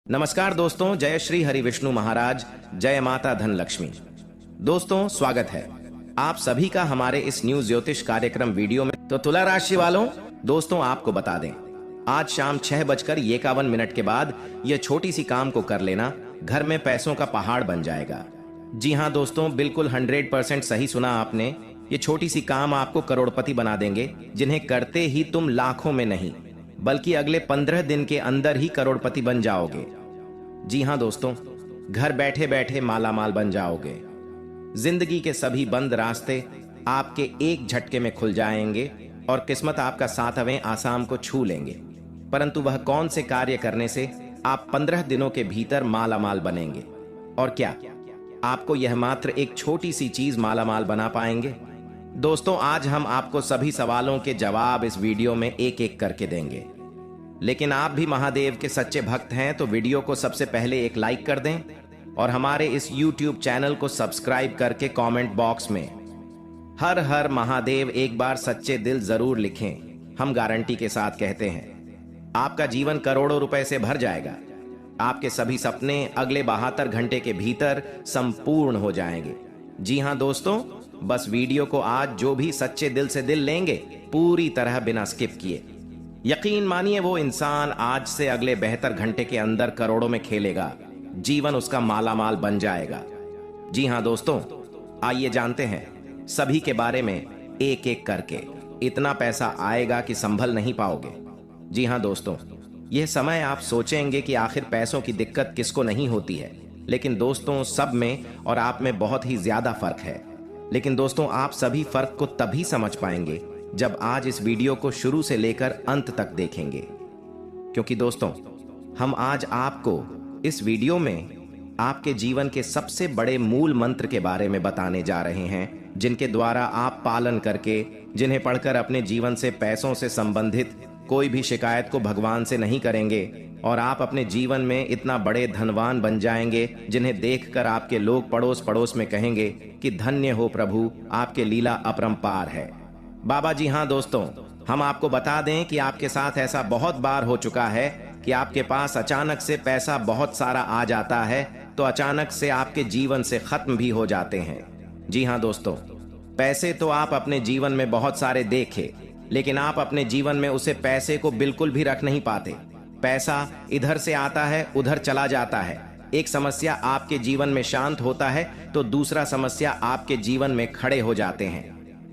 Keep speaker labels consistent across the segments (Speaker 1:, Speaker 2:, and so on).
Speaker 1: नमस्कार दोस्तों, जय श्री हरि विष्णु महाराज, जय माता धन लक्ष्मी। दोस्तों स्वागत है आप सभी का हमारे इस न्यूज ज्योतिष कार्यक्रम वीडियो में। तो तुला राशि वालों, दोस्तों आपको बता दें, आज शाम 6:51 के बाद यह छोटी सी काम को कर लेना, घर में पैसों का पहाड़ बन जाएगा। जी हाँ दोस्तों, बिल्कुल 100% सही सुना आपने। ये छोटी सी काम आपको करोड़पति बना देंगे, जिन्हें करते ही तुम लाखों में नहीं बल्कि अगले 15 दिन के अंदर ही करोड़पति बन जाओगे। जी हाँ दोस्तों, घर बैठे बैठे मालामाल बन जाओगे। जिंदगी के सभी बंद रास्ते आपके एक झटके में खुल जाएंगे और किस्मत आपका 7वें आसाम को छू लेंगे। परंतु वह कौन से कार्य करने से आप 15 दिनों के भीतर मालामाल बनेंगे? और क्या आपको यह मात्र एक छोटी सी चीज मालामाल बना पाएंगे? दोस्तों आज हम आपको सभी सवालों के जवाब इस वीडियो में एक एक करके देंगे। लेकिन आप भी महादेव के सच्चे भक्त हैं तो वीडियो को सबसे पहले एक लाइक कर दें और हमारे इस YouTube चैनल को सब्सक्राइब करके कमेंट बॉक्स में हर हर महादेव एक बार सच्चे दिल जरूर लिखें। हम गारंटी के साथ कहते हैं आपका जीवन करोड़ों रुपए से भर जाएगा। आपके सभी सपने अगले 72 घंटे के भीतर संपूर्ण हो जाएंगे। जी हाँ दोस्तों, बस वीडियो को आज जो भी सच्चे दिल से दिल लेंगे, पूरी तरह बिना स्किप किए, यकीन मानिए वो इंसान आज से अगले 72 घंटे के अंदर करोड़ों में खेलेगा। जीवन उसका मालामाल बन जाएगा। जी हाँ दोस्तों, आइए जानते हैं सभी के बारे में एक एक करके। इतना पैसा आएगा कि संभल नहीं पाओगे। जी हाँ दोस्तों, यह समय आप सोचेंगे कि आखिर पैसों की दिक्कत किसको नहीं होती है, लेकिन दोस्तों सब में और आप में बहुत ही ज्यादा फर्क है। लेकिन दोस्तों आप सभी फर्क को तभी समझ पाएंगे जब आज इस वीडियो को शुरू से लेकर अंत तक देखेंगे, क्योंकि दोस्तों हम आज आपको इस वीडियो में आपके जीवन के सबसे बड़े मूल मंत्र के बारे में बताने जा रहे हैं, जिनके द्वारा आप पालन करके, जिन्हें पढ़कर अपने जीवन से पैसों से संबंधित कोई भी शिकायत को भगवान से नहीं करेंगे और आप अपने जीवन में इतना बड़े धनवान बन जाएंगे, जिन्हें देखकर आपके लोग पड़ोस पड़ोस में कहेंगे कि धन्य हो प्रभु, आपके लीला अपरंपार है। बाबा जी हाँ दोस्तों, हम आपको बता दें कि आपके साथ ऐसा बहुत बार हो चुका है कि आपके पास अचानक से पैसा बहुत सारा आ जाता है तो अचानक से आपके जीवन से खत्म भी हो जाते हैं। जी हाँ दोस्तों, पैसे तो आप अपने जीवन में बहुत सारे देखे, लेकिन आप अपने जीवन में उसे पैसे को बिल्कुल भी रख नहीं पाते। पैसा इधर से आता है उधर चला जाता है। एक समस्या आपके जीवन में शांत होता है तो दूसरा समस्या आपके जीवन में खड़े हो जाते हैं।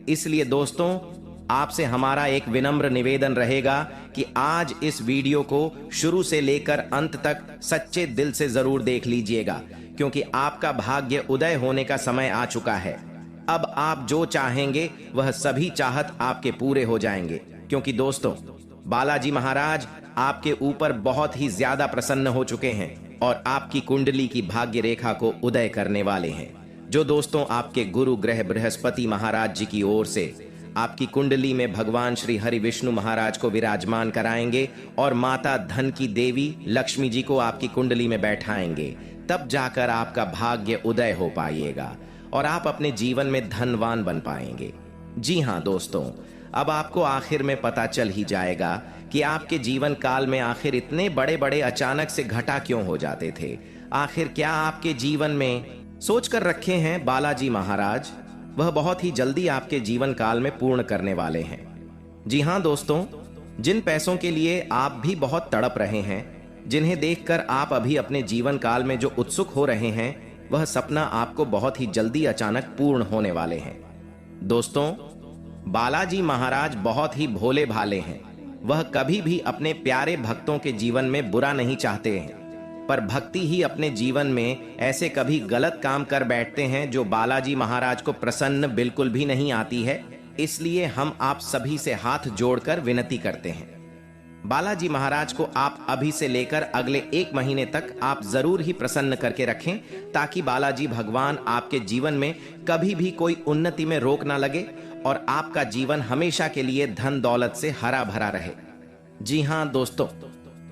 Speaker 1: इसलिए दोस्तों आपसे हमारा एक विनम्र निवेदन रहेगा कि आज इस वीडियो को शुरू से लेकर अंत तक सच्चे दिल से जरूर देख लीजिएगा, क्योंकि आपका भाग्य उदय होने का समय आ चुका है। अब आप जो चाहेंगे वह सभी चाहत आपके पूरे हो जाएंगे, क्योंकि दोस्तों बालाजी महाराज आपके ऊपर बहुत ही ज्यादा प्रसन्न हो चुके हैं और आपकी कुंडली की भाग्य रेखा को उदय करने वाले हैं, जो दोस्तों आपके गुरु ग्रह बृहस्पति महाराज जी की ओर से आपकी कुंडली में भगवान श्री हरि विष्णु महाराज को विराजमान कराएंगे और माता धन की देवी लक्ष्मी जी को आपकी कुंडली में बैठाएंगे। तब जाकर आपका भाग्य उदय हो पाएगा और आप अपने जीवन में धनवान बन पाएंगे। जी हाँ दोस्तों, अब आपको आखिर में पता चल ही जाएगा कि आपके जीवन काल में आखिर इतने बड़े बड़े अचानक से घटा क्यों हो जाते थे। आखिर क्या आपके जीवन में सोच कर रखे हैं बालाजी महाराज, वह बहुत ही जल्दी आपके जीवन काल में पूर्ण करने वाले हैं। जी हाँ दोस्तों, जिन पैसों के लिए आप भी बहुत तड़प रहे हैं, जिन्हें देखकर आप अभी अपने जीवन काल में जो उत्सुक हो रहे हैं, वह सपना आपको बहुत ही जल्दी अचानक पूर्ण होने वाले हैं। दोस्तों बालाजी महाराज बहुत ही भोले भाले हैं। वह कभी भी अपने प्यारे भक्तों के जीवन में बुरा नहीं चाहते हैं, पर भक्ति ही अपने जीवन में ऐसे कभी गलत काम कर बैठते हैं जो बालाजी महाराज को प्रसन्न बिल्कुल भी नहीं आती है। इसलिए हम आप सभी से हाथ जोड़कर विनती करते हैं, बालाजी महाराज को आप अभी से लेकर अगले 1 महीने तक आप जरूर ही प्रसन्न करके रखें, ताकि बालाजी भगवान आपके जीवन में कभी भी कोई उन्नति में रोक ना लगे और आपका जीवन हमेशा के लिए धन दौलत से हरा भरा रहे। जी हाँ दोस्तों,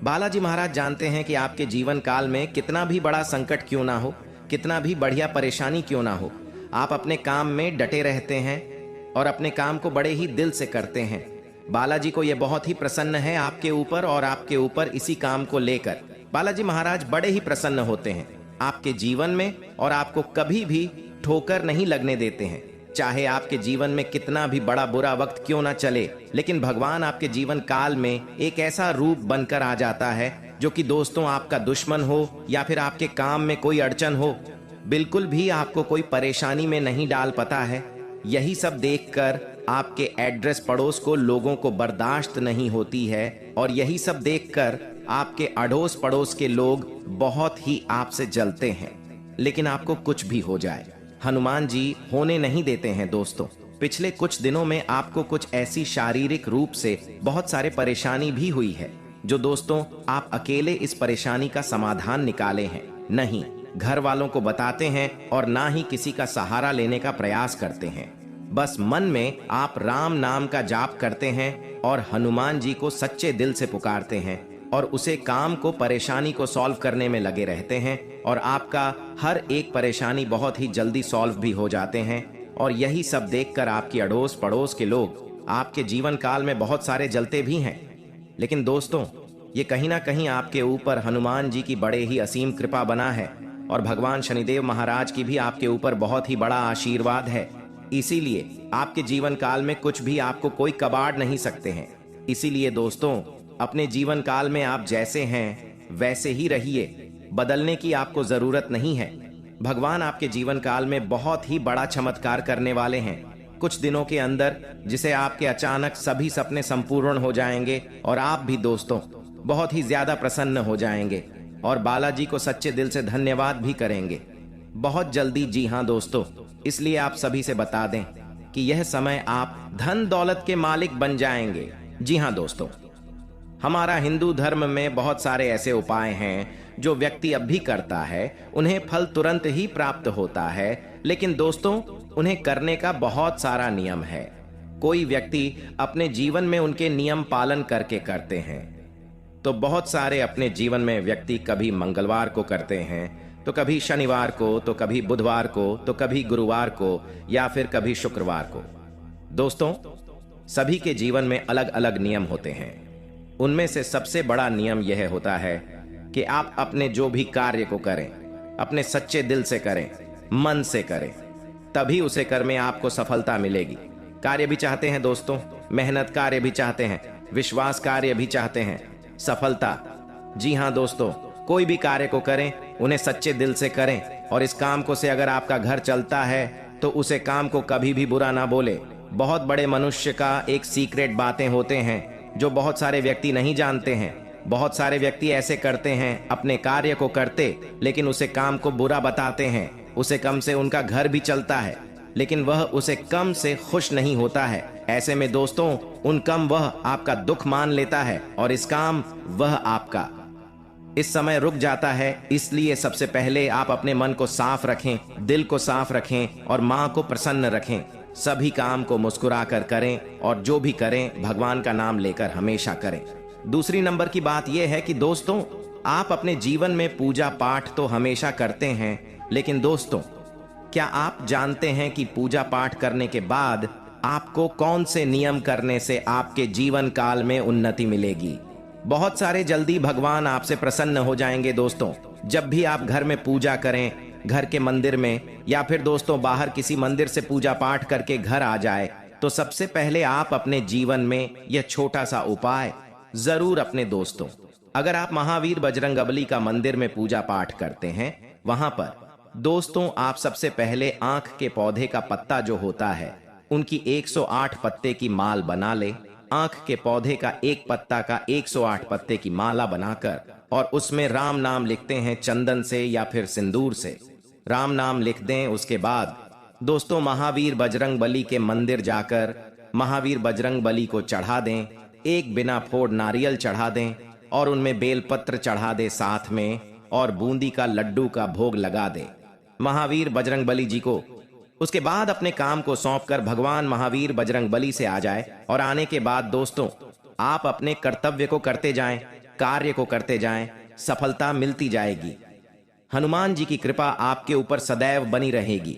Speaker 1: बालाजी महाराज जानते हैं कि आपके जीवन काल में कितना भी बड़ा संकट क्यों ना हो, कितना भी बढ़िया परेशानी क्यों ना हो, आप अपने काम में डटे रहते हैं और अपने काम को बड़े ही दिल से करते हैं। बालाजी को यह बहुत ही प्रसन्न है आपके ऊपर और आपके ऊपर इसी काम को लेकर। बालाजी महाराज बड़े ही प्रसन्न होते हैं आपके जीवन में और आपको कभी भी ठोकर नहीं लगने देते हैं। चाहे आपके जीवन में कितना भी बड़ा बुरा वक्त क्यों ना चले, लेकिन भगवान आपके जीवन काल में एक ऐसा रूप बनकर आ जाता है जो कि दोस्तों आपका दुश्मन हो या फिर आपके काम में कोई अड़चन हो, बिल्कुल भी आपको कोई परेशानी में नहीं डाल पाता है। यही सब देखकर आपके एड्रेस पड़ोस को लोगों को बर्दाश्त नहीं होती है और यही सब देखकर आपके अड़ोस पड़ोस के लोग बहुत ही आपसे जलते हैं। लेकिन आपको कुछ भी हो जाए, हनुमान जी होने नहीं देते हैं दोस्तों। पिछले कुछ दिनों में आपको कुछ ऐसी शारीरिक रूप से बहुत सारे परेशानी भी हुई है जो दोस्तों आप अकेले इस परेशानी का समाधान निकाले हैं नहीं, घर वालों को बताते हैं और ना ही किसी का सहारा लेने का प्रयास करते हैं। बस मन में आप राम नाम का जाप करते हैं और हनुमान जी को सच्चे दिल से पुकारते हैं और उसे काम को परेशानी को सॉल्व करने में लगे रहते हैं और आपका हर एक परेशानी बहुत ही जल्दी सॉल्व भी हो जाते हैं। और यही सब देखकर आपकी अड़ोस पड़ोस के लोग आपके जीवन काल में बहुत सारे जलते भी हैं। लेकिन दोस्तों ये कहीं ना कहीं आपके ऊपर हनुमान जी की बड़े ही असीम कृपा बना है और भगवान शनिदेव महाराज की भी आपके ऊपर बहुत ही बड़ा आशीर्वाद है। इसीलिए आपके जीवन काल में कुछ भी आपको कोई कबाड़ नहीं सकते हैं। इसीलिए दोस्तों अपने जीवन काल में आप जैसे हैं वैसे ही रहिए, बदलने की आपको जरूरत नहीं है। भगवान आपके जीवन काल में बहुत ही बड़ा चमत्कार करने वाले हैं कुछ दिनों के अंदर, जिसे आपके अचानक सभी सपने संपूर्ण हो जाएंगे और आप भी दोस्तों बहुत ही ज्यादा प्रसन्न हो जाएंगे और बालाजी को सच्चे दिल से धन्यवाद भी करेंगे बहुत जल्दी। जी हाँ दोस्तों, इसलिए आप सभी से बता दें कि यह समय आप धन दौलत के मालिक बन जाएंगे। जी हाँ दोस्तों, हमारा हिंदू धर्म में बहुत सारे ऐसे उपाय हैं जो व्यक्ति अब भी करता है, उन्हें फल तुरंत ही प्राप्त होता है, लेकिन दोस्तों उन्हें करने का बहुत सारा नियम है। कोई व्यक्ति अपने जीवन में उनके नियम पालन करके करते हैं, तो बहुत सारे अपने जीवन में व्यक्ति कभी मंगलवार को करते हैं, तो कभी शनिवार को, तो कभी बुधवार को, तो कभी गुरुवार को या फिर कभी शुक्रवार को। दोस्तों सभी के जीवन में अलग अलग नियम होते हैं। उनमें से सबसे बड़ा नियम यह होता है कि आप अपने जो भी कार्य को करें अपने सच्चे दिल से करें, मन से करें, तभी उसे कर में आपको सफलता मिलेगी। कार्य भी चाहते हैं दोस्तों, मेहनत कार्य भी चाहते हैं, विश्वास कार्य भी चाहते हैं, सफलता। जी हाँ दोस्तों, कोई भी कार्य को करें उन्हें सच्चे दिल से करें और इस काम को से अगर आपका घर चलता है तो उसे काम को कभी भी बुरा ना बोले। बहुत बड़े मनुष्य का एक सीक्रेट बातें होते हैं जो बहुत सारे व्यक्ति नहीं जानते हैं। बहुत सारे व्यक्ति ऐसे करते हैं, अपने कार्य को करते लेकिन उसे काम को बुरा बताते हैं। उसे कम से उनका घर भी चलता है लेकिन वह उसे कम से खुश नहीं होता है। ऐसे में दोस्तों उन कम वह आपका दुख मान लेता है और इस काम वह आपका इस समय रुक जाता है। इसलिए सबसे पहले आप अपने मन को साफ रखें, दिल को साफ रखें और माँ को प्रसन्न रखें। सभी काम को मुस्कुरा कर करें और जो भी करें भगवान का नाम लेकर हमेशा करें। दूसरी नंबर की बात यह है कि दोस्तों आप अपने जीवन में पूजा पाठ तो हमेशा करते हैं, लेकिन दोस्तों क्या आप जानते हैं कि पूजा पाठ करने के बाद आपको कौन से नियम करने से आपके जीवन काल में उन्नति मिलेगी? बहुत सारे जल्दी भगवान आपसे प्रसन्न हो जाएंगे। दोस्तों जब भी आप घर में पूजा करें, घर के मंदिर में या फिर दोस्तों बाहर किसी मंदिर से पूजा पाठ करके घर आ जाए, तो सबसे पहले आप अपने जीवन में यह छोटा सा उपाय जरूर अपने दोस्तों, अगर आप महावीर बजरंगबली का मंदिर में पूजा पाठ करते हैं, वहां पर दोस्तों आप सबसे पहले आंख के पौधे का पत्ता जो होता है उनकी 108 पत्ते की माल बना ले। आंख के पौधे का एक पत्ता का 108 पत्ते की माला बनाकर और उसमें राम नाम लिखते हैं, चंदन से या फिर सिंदूर से राम नाम लिख दें। उसके बाद दोस्तों महावीर बजरंगबली के मंदिर जाकर महावीर बजरंगबली को चढ़ा दें, एक बिना फोड़ नारियल चढ़ा दें और उनमें बेलपत्र चढ़ा दे साथ में, और बूंदी का लड्डू का भोग लगा दे महावीर बजरंगबली जी को। उसके बाद अपने काम को सौंपकर भगवान महावीर बजरंगबली से आ जाए और आने के बाद दोस्तों आप अपने कर्तव्य को करते जाएं, कार्य को करते जाएं, सफलता मिलती जाएगी। हनुमान जी की कृपा आपके ऊपर सदैव बनी रहेगी।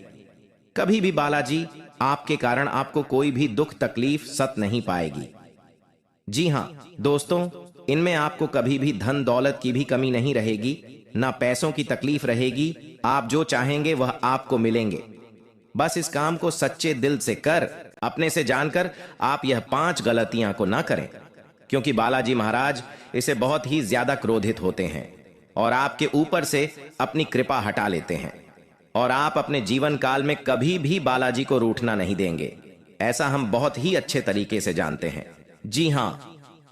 Speaker 1: कभी भी बालाजी आपके कारण आपको कोई भी दुख तकलीफ सत नहीं पाएगी। जी हाँ दोस्तों, इनमें आपको कभी भी धन दौलत की भी कमी नहीं रहेगी, ना पैसों की तकलीफ रहेगी। आप जो चाहेंगे वह आपको मिलेंगे। बस इस काम को सच्चे दिल से कर, अपने से जानकर आप यह 5 गलतियां को ना करें, क्योंकि बालाजी महाराज इसे बहुत ही ज्यादा क्रोधित होते हैं और आपके ऊपर से अपनी कृपा हटा लेते हैं, और आप अपने जीवन काल में कभी भी बालाजी को रूठना नहीं देंगे। ऐसा हम बहुत ही अच्छे तरीके से जानते हैं। जी हां,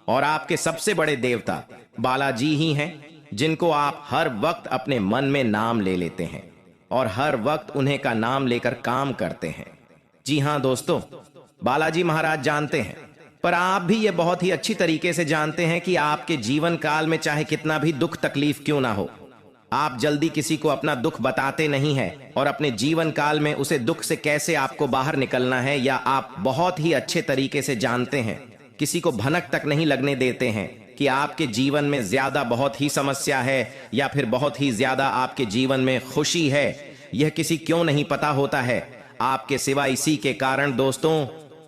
Speaker 1: और आपके सबसे बड़े देवता बालाजी ही हैं, जिनको आप हर वक्त अपने मन में नाम ले लेते हैं और हर वक्त उन्हें का नाम लेकर काम करते हैं। जी हां दोस्तों, बालाजी महाराज जानते हैं, पर आप भी ये बहुत ही अच्छी तरीके से जानते हैं कि आपके जीवन काल में चाहे कितना भी दुख तकलीफ क्यों ना हो, आप जल्दी किसी को अपना दुख बताते नहीं हैं, और अपने जीवन काल में उसे दुख से कैसे आपको बाहर निकलना है, या आप बहुत ही अच्छे तरीके से जानते हैं, किसी को भनक तक नहीं लगने देते हैं कि आपके जीवन में ज्यादा बहुत ही समस्या है या फिर बहुत ही ज्यादा आपके जीवन में खुशी है। यह किसी क्यों नहीं पता होता है, आपके सिवा इसी के कारण दोस्तों,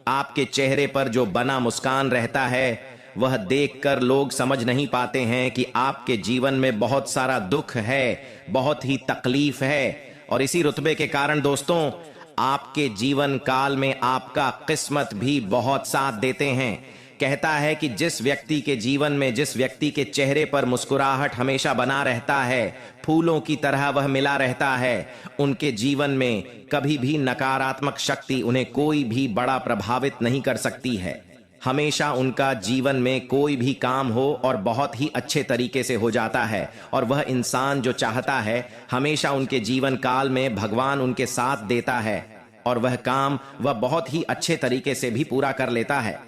Speaker 1: आपके चेहरे पर जो बना मुस्कान रहता है, वह देखकर लोग समझ नहीं पाते हैं कि आपके जीवन में बहुत सारा दुख है, बहुत ही तकलीफ है। और इसी रुतबे के कारण दोस्तों, आपके जीवन काल में आपका किस्मत भी बहुत साथ देते हैं। कहता है कि जिस व्यक्ति के जीवन में, जिस व्यक्ति के चेहरे पर मुस्कुराहट हमेशा बना रहता है, फूलों की तरह वह मिला रहता है, उनके जीवन में कभी भी नकारात्मक शक्ति उन्हें कोई भी बड़ा प्रभावित नहीं कर सकती है। हमेशा उनका जीवन में कोई भी काम हो और बहुत ही अच्छे तरीके से हो जाता है, और वह इंसान जो चाहता है, हमेशा उनके जीवन काल में भगवान उनके साथ देता है, और वह काम वह बहुत ही अच्छे तरीके से भी पूरा कर लेता है।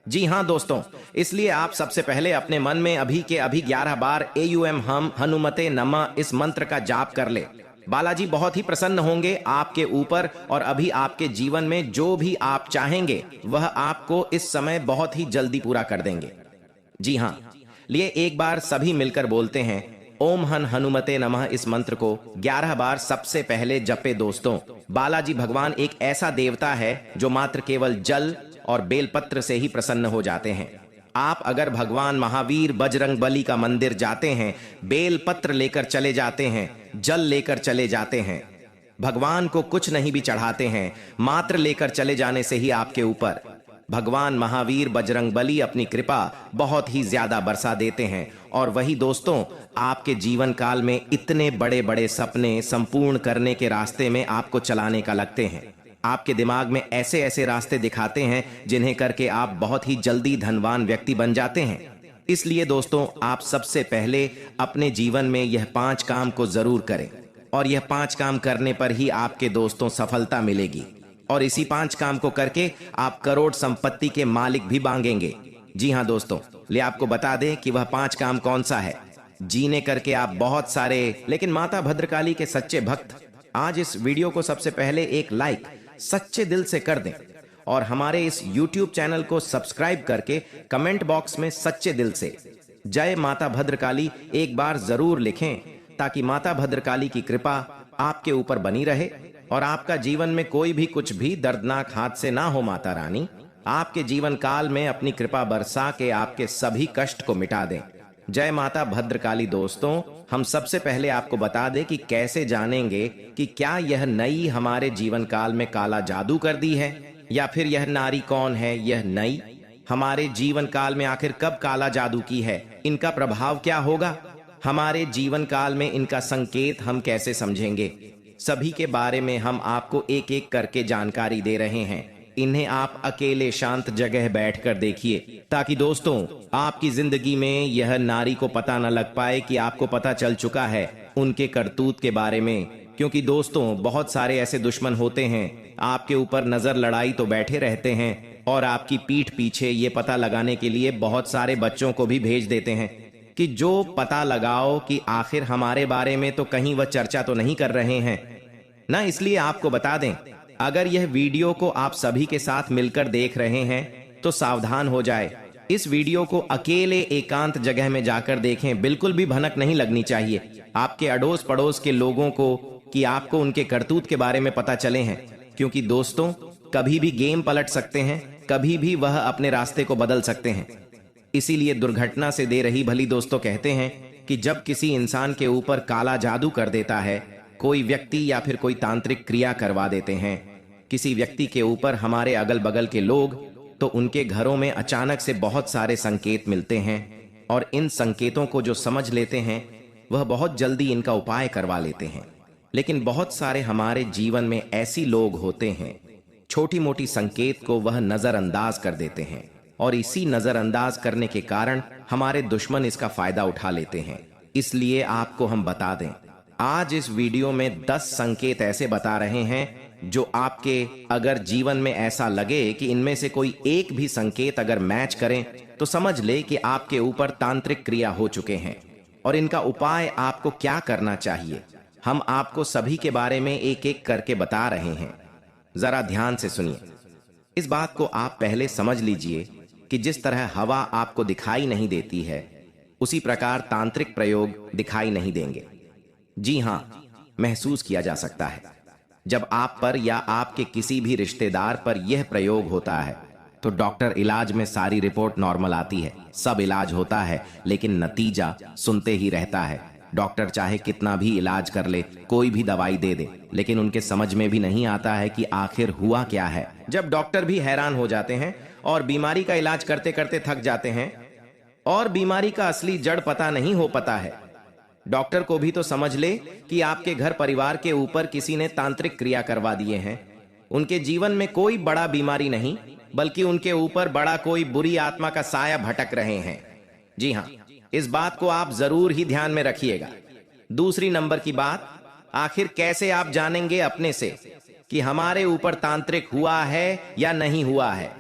Speaker 1: जी हां दोस्तों, इसलिए आप सबसे पहले अपने मन में अभी के अभी 11 बार AUM हम हनुमते नमः इस मंत्र का जाप कर ले। बालाजी बहुत ही प्रसन्न होंगे आपके ऊपर, और अभी आपके जीवन में जो भी आप चाहेंगे वह आपको इस समय बहुत ही जल्दी पूरा कर देंगे। जी हां, लिए एक बार सभी मिलकर बोलते हैं ओम हन हनुमते नमः इस मंत्र को 11 बार सबसे पहले जपे दोस्तों। बालाजी भगवान एक ऐसा देवता है जो मात्र केवल जल और बेलपत्र से ही प्रसन्न हो जाते हैं। आप अगर भगवान महावीर बजरंगबली का मंदिर जाते हैं, बेलपत्र लेकर चले जाते हैं, जल लेकर चले जाते हैं, भगवान को कुछ नहीं भी चढ़ाते हैं, मात्र लेकर चले जाने से ही आपके ऊपर भगवान महावीर बजरंगबली अपनी कृपा बहुत ही ज्यादा बरसा देते हैं। और वही दोस्तों, आपके जीवन काल में इतने बड़े बड़े सपने संपूर्ण करने के रास्ते में आपको चलाने का लगते हैं। आपके दिमाग में ऐसे ऐसे रास्ते दिखाते हैं जिन्हें करके आप बहुत ही जल्दी धनवान व्यक्ति बन जाते हैं। इसलिए दोस्तों, आप सबसे पहले अपने जीवन में यह 5 काम को जरूर करें, और यह 5 काम करने पर ही आपके दोस्तों सफलता मिलेगी, और इसी 5 काम को करके आप करोड़ संपत्ति के मालिक भी बांगेंगे। जी हां दोस्तों, ले आपको बता दें कि वह 5 काम कौन सा है, जीने करके आप बहुत सारे, लेकिन माता भद्रकाली के सच्चे भक्त आज इस वीडियो को सबसे पहले एक लाइक सच्चे दिल से कर दें, और हमारे इस YouTube चैनल को सब्सक्राइब करके कमेंट बॉक्स में सच्चे दिल से जय माता भद्रकाली एक बार जरूर लिखें, ताकि माता भद्रकाली की कृपा आपके ऊपर बनी रहे और आपका जीवन में कोई भी कुछ भी दर्दनाक हादसे ना हो। माता रानी आपके जीवन काल में अपनी कृपा बरसा के आपके सभी कष्ट को मिटा दें। जय माता भद्रकाली। दोस्तों, हम सबसे पहले आपको बता दें कि कैसे जानेंगे कि क्या यह नई हमारे जीवन काल में काला जादू कर दी है, या फिर यह नारी कौन है, यह नई हमारे जीवन काल में आखिर कब काला जादू की है, इनका प्रभाव क्या होगा, हमारे जीवन काल में इनका संकेत हम कैसे समझेंगे, सभी के बारे में हम आपको एक एक करके जानकारी दे रहे हैं। इन्हें आप अकेले शांत जगह बैठकर देखिए, ताकि दोस्तों आपकी जिंदगी में यह नारी को पता न लग पाए कि आपको पता चल चुका है उनके करतूत के बारे में। क्योंकि दोस्तों, बहुत सारे ऐसे दुश्मन होते हैं, आपके ऊपर नजर लड़ाई तो बैठे रहते हैं, और आपकी पीठ पीछे ये पता लगाने के लिए बहुत सारे बच्चों को भी भेज देते हैं कि जो पता लगाओ कि आखिर हमारे बारे में तो कहीं वह चर्चा तो नहीं कर रहे हैं ना। इसलिए आपको बता दें, अगर यह वीडियो को आप सभी के साथ मिलकर देख रहे हैं तो सावधान हो जाए। इस वीडियो को अकेले एकांत जगह में जाकर देखें, बिल्कुल भी भनक नहीं लगनी चाहिए आपके अड़ोस पड़ोस के लोगों को कि आपको उनके करतूत के बारे में पता चले हैं। क्योंकि दोस्तों, कभी भी गेम पलट सकते हैं, कभी भी वह अपने रास्ते को बदल सकते हैं। इसीलिए दुर्घटना से दे रही भली दोस्तों कहते हैं कि जब किसी इंसान के ऊपर काला जादू कर देता है, कोई व्यक्ति या फिर कोई तांत्रिक क्रिया करवा देते हैं किसी व्यक्ति के ऊपर हमारे अगल बगल के लोग, तो उनके घरों में अचानक से बहुत सारे संकेत मिलते हैं और इन संकेतों को जो समझ लेते हैं वह बहुत जल्दी इनका उपाय करवा लेते हैं। लेकिन बहुत सारे हमारे जीवन में ऐसी लोग होते हैं, छोटी मोटी संकेत को वह नजरअंदाज कर देते हैं और इसी नजरअंदाज करने के कारण हमारे दुश्मन इसका फायदा उठा लेते हैं। इसलिए आपको हम बता दें, आज इस वीडियो में 10 संकेत ऐसे बता रहे हैं जो आपके अगर जीवन में ऐसा लगे कि इनमें से कोई एक भी संकेत अगर मैच करें तो समझ ले कि आपके ऊपर तांत्रिक क्रिया हो चुके हैं और इनका उपाय आपको क्या करना चाहिए हम आपको सभी के बारे में एक एक करके बता रहे हैं। जरा ध्यान से सुनिए। इस बात को आप पहले समझ लीजिए कि जिस तरह हवा आपको दिखाई नहीं देती है, उसी प्रकार तांत्रिक प्रयोग दिखाई नहीं देंगे। जी हां, महसूस किया जा सकता है। जब आप पर या आपके किसी भी रिश्तेदार पर यह प्रयोग होता है तो डॉक्टर इलाज में सारी रिपोर्ट नॉर्मल आती है, सब इलाज होता है, लेकिन नतीजा सुनते ही रहता है। डॉक्टर चाहे कितना भी इलाज कर ले, कोई भी दवाई दे दे, लेकिन उनके समझ में भी नहीं आता है कि आखिर हुआ क्या है। जब डॉक्टर भी हैरान हो जाते हैं और बीमारी का इलाज करते करते थक जाते हैं और बीमारी का असली जड़ पता नहीं हो पाता है। डॉक्टर को भी तो समझ ले कि आपके घर परिवार के ऊपर किसी ने तांत्रिक क्रिया करवा दिए हैं। उनके जीवन में कोई बड़ा बीमारी नहीं, बल्कि उनके ऊपर बड़ा कोई बुरी आत्मा का साया भटक रहे हैं। जी हां, इस बात को आप जरूर ही ध्यान में रखिएगा। दूसरी नंबर की बात, आखिर कैसे आप जानेंगे अपने से कि हमारे ऊपर तांत्रिक हुआ है या नहीं हुआ है?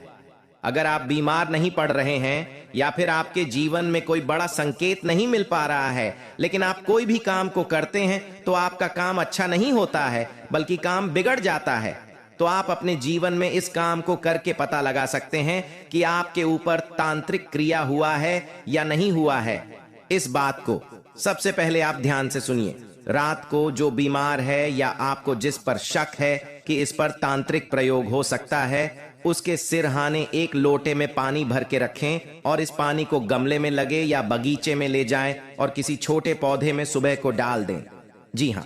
Speaker 1: अगर आप बीमार नहीं पड़ रहे हैं या फिर आपके जीवन में कोई बड़ा संकेत नहीं मिल पा रहा है, लेकिन आप कोई भी काम को करते हैं तो आपका काम अच्छा नहीं होता है, बल्कि काम बिगड़ जाता है, तो आप अपने जीवन में इस काम को करके पता लगा सकते हैं कि आपके ऊपर तांत्रिक क्रिया हुआ है या नहीं हुआ है। इस बात को सबसे पहले आप ध्यान से सुनिए। रात को जो बीमार है या आपको जिस पर शक है कि इस पर तांत्रिक प्रयोग हो सकता है, उसके सिरहाने एक लोटे में पानी भर के रखें और इस पानी को गमले में लगे या बगीचे में ले जाएं और किसी छोटे पौधे में सुबह को डाल दें। जी हां,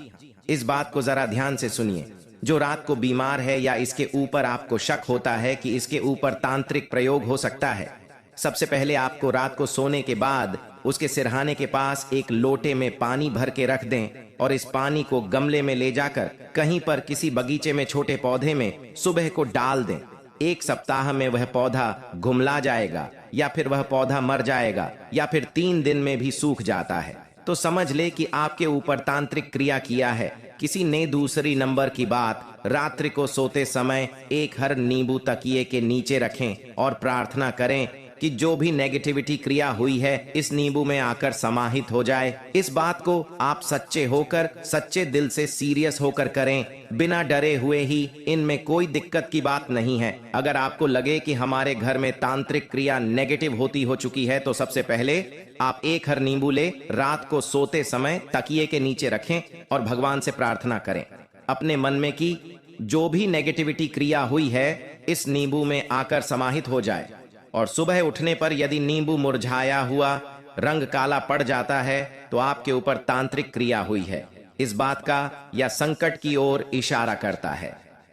Speaker 1: इस बात को जरा ध्यान से सुनिए। जो रात को बीमार है या इसके ऊपर आपको शक होता है कि इसके ऊपर तांत्रिक प्रयोग हो सकता है, सबसे पहले आपको रात को सोने के बाद उसके सिरहाने के पास एक लोटे में पानी भर के रख दें और इस पानी को गमले में ले जाकर कहीं पर किसी बगीचे में छोटे पौधे में सुबह को डाल दें। 1 सप्ताह में वह पौधा घुमला जाएगा या फिर वह पौधा मर जाएगा या फिर 3 दिन में भी सूख जाता है, तो समझ ले कि आपके ऊपर तांत्रिक क्रिया किया है किसी ने। दूसरी नंबर की बात, रात्रि को सोते समय एक हर नींबू तकिए के नीचे रखें और प्रार्थना करें कि जो भी नेगेटिविटी क्रिया हुई है इस नींबू में आकर समाहित हो जाए। इस बात को आप सच्चे होकर, सच्चे दिल से सीरियस होकर करें, बिना डरे हुए ही। इनमें कोई दिक्कत की बात नहीं है। अगर आपको लगे कि हमारे घर में तांत्रिक क्रिया नेगेटिव होती हो चुकी है, तो सबसे पहले आप एक हर नींबू ले, रात को सोते समय तकिए के नीचे रखें और भगवान से प्रार्थना करें अपने मन में कि जो भी नेगेटिविटी क्रिया हुई है इस नींबू में आकर समाहित हो जाए। और सुबह उठने पर यदि नींबू मुरझाया हुआ, रंग काला पड़ जाता है, तो आपके ऊपर तांत्रिक क्रिया हुई है। इस बात का या संकट की ओर इशारा करता है।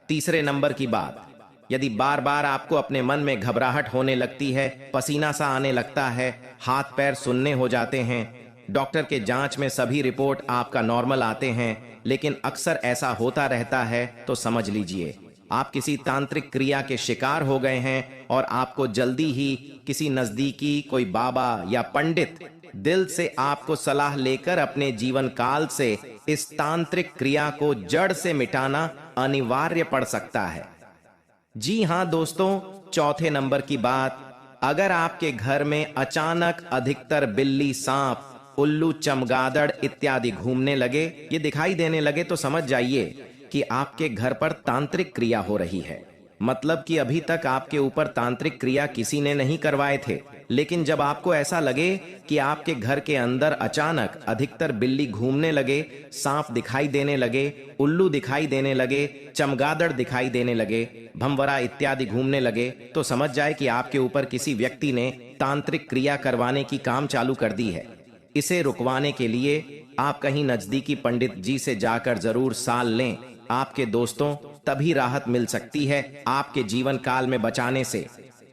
Speaker 1: तीसरे नंबर की बात, यदि बार बार आपको अपने मन में घबराहट होने लगती है, पसीना सा आने लगता है, हाथ पैर सुन्ने हो जाते हैं, डॉक्टर के जांच में सभी रिपोर्ट आपका नॉर्मल आते हैं, लेकिन अक्सर ऐसा होता रहता है, तो समझ लीजिए आप किसी तांत्रिक क्रिया के शिकार हो गए हैं और आपको जल्दी ही किसी नजदीकी कोई बाबा या पंडित दिल से आपको सलाह लेकर अपने जीवन काल से इस तांत्रिक क्रिया को जड़ से मिटाना अनिवार्य पड़ सकता है। जी हां दोस्तों, चौथे नंबर की बात, अगर आपके घर में अचानक अधिकतर बिल्ली, सांप, उल्लू, चमगादड़ इत्यादि घूमने लगे, ये दिखाई देने लगे, तो समझ जाइए कि आपके घर पर तांत्रिक क्रिया हो रही है। मतलब कि अभी तक आपके ऊपर तांत्रिक क्रिया किसी ने नहीं करवाए थे, लेकिन जब आपको ऐसा लगे कि आपके घर के अंदर अचानक अधिकतर बिल्ली घूमने लगे, सांप दिखाई देने लगे, उल्लू दिखाई देने लगे, चमगादड़ दिखाई देने लगे, भंवरा इत्यादि घूमने लगे, तो समझ जाए कि आपके ऊपर किसी व्यक्ति ने तांत्रिक क्रिया करवाने की काम चालू कर दी है। इसे रुकवाने के लिए आप कहीं नजदीकी पंडित जी से जाकर जरूर साल लें। आपके दोस्तों तभी राहत मिल सकती है आपके जीवन काल में बचाने से।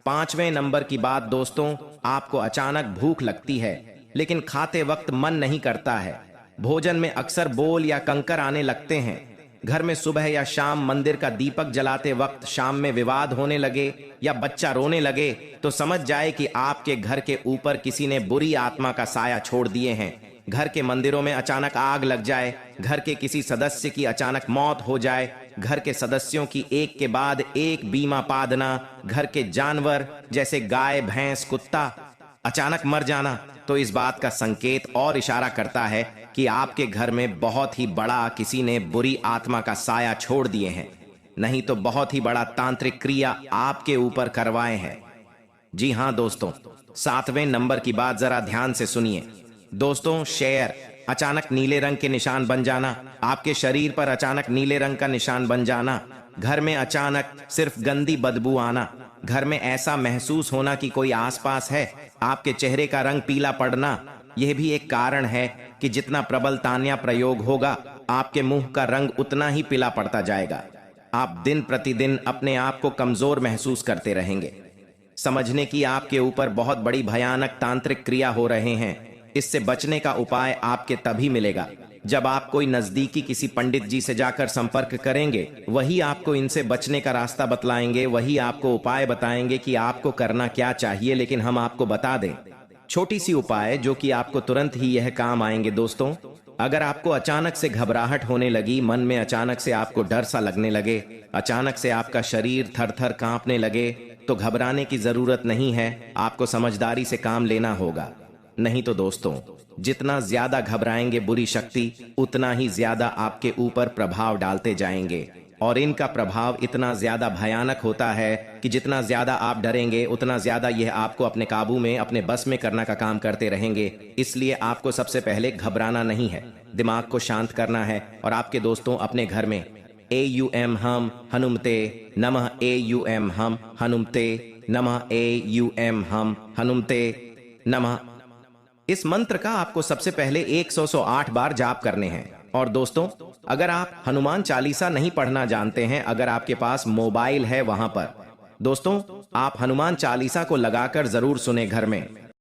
Speaker 1: 5वें नंबर की बात दोस्तों, आपको अचानक भूख लगती है लेकिन खाते वक्त मन नहीं करता है। भोजन में अक्सर बोल या कंकर आने लगते हैं। घर में सुबह या शाम मंदिर का दीपक जलाते वक्त शाम में विवाद होने लगे या बच्चा रोने लगे, तो समझ जाए कि आपके घर के ऊपर किसी ने बुरी आत्मा का साया छोड़ दिए हैं। घर के मंदिरों में अचानक आग लग जाए, घर के किसी सदस्य की अचानक मौत हो जाए, घर के सदस्यों की एक के बाद एक बीमा पादना, घर के जानवर जैसे गाय, भैंस, कुत्ता अचानक मर जाना, तो इस बात का संकेत और इशारा करता है कि आपके घर में बहुत ही बड़ा किसी ने बुरी आत्मा का साया छोड़ दिए हैं, नहीं तो बहुत ही बड़ा तांत्रिक क्रिया आपके ऊपर करवाए हैं। जी हां दोस्तों, 7वें नंबर की बात जरा ध्यान से सुनिए। दोस्तों, शेर अचानक नीले रंग के निशान बन जाना, आपके शरीर पर अचानक नीले रंग का निशान बन जाना, घर में अचानक सिर्फ गंदी बदबू आना, घर में ऐसा महसूस होना कि कोई आसपास है, आपके चेहरे का रंग पीला पड़ना, यह भी एक कारण है कि जितना प्रबल तान्या प्रयोग होगा आपके मुंह का रंग उतना ही पीला पड़ता जाएगा। आप दिन प्रतिदिन अपने आप को कमजोर महसूस करते रहेंगे। समझने की आपके ऊपर बहुत बड़ी भयानक तांत्रिक क्रिया हो रहे हैं। इससे बचने का उपाय आपके तभी मिलेगा जब आप कोई नजदीकी किसी पंडित जी से जाकर संपर्क करेंगे। वही आपको इनसे बचने का रास्ता बतलाएंगे, वही आपको उपाय बताएंगे कि आपको करना क्या चाहिए। लेकिन हम आपको बता दें छोटी सी उपाय जो कि आपको तुरंत ही यह काम आएंगे। दोस्तों, अगर आपको अचानक से घबराहट होने लगी, मन में अचानक से आपको डर सा लगने लगे, अचानक से आपका शरीर थर थर कांपने लगे, तो घबराने की जरूरत नहीं है, आपको समझदारी से काम लेना होगा। नहीं तो दोस्तों, जितना ज्यादा घबराएंगे बुरी शक्ति उतना ही ज्यादा आपके ऊपर प्रभाव डालते जाएंगे, और इनका प्रभाव इतना ज्यादा भयानक होता है कि जितना ज्यादा आप डरेंगे उतना ज्यादा यह आपको अपने काबू में, अपने बस में करना का काम करते रहेंगे। इसलिए आपको सबसे पहले घबराना नहीं है, दिमाग को शांत करना है। और आपके दोस्तों अपने घर में AUM हम हनुमते नमः, AUM हम हनुमते नमः, AUM हम हनुमते नमः, इस मंत्र का आपको सबसे पहले 108 बार जाप करने हैं। और दोस्तों, अगर आप हनुमान चालीसा नहीं पढ़ना जानते हैं, अगर आपके पास मोबाइल है वहां पर दोस्तों आप हनुमान चालीसा को लगाकर जरूर सुने घर में।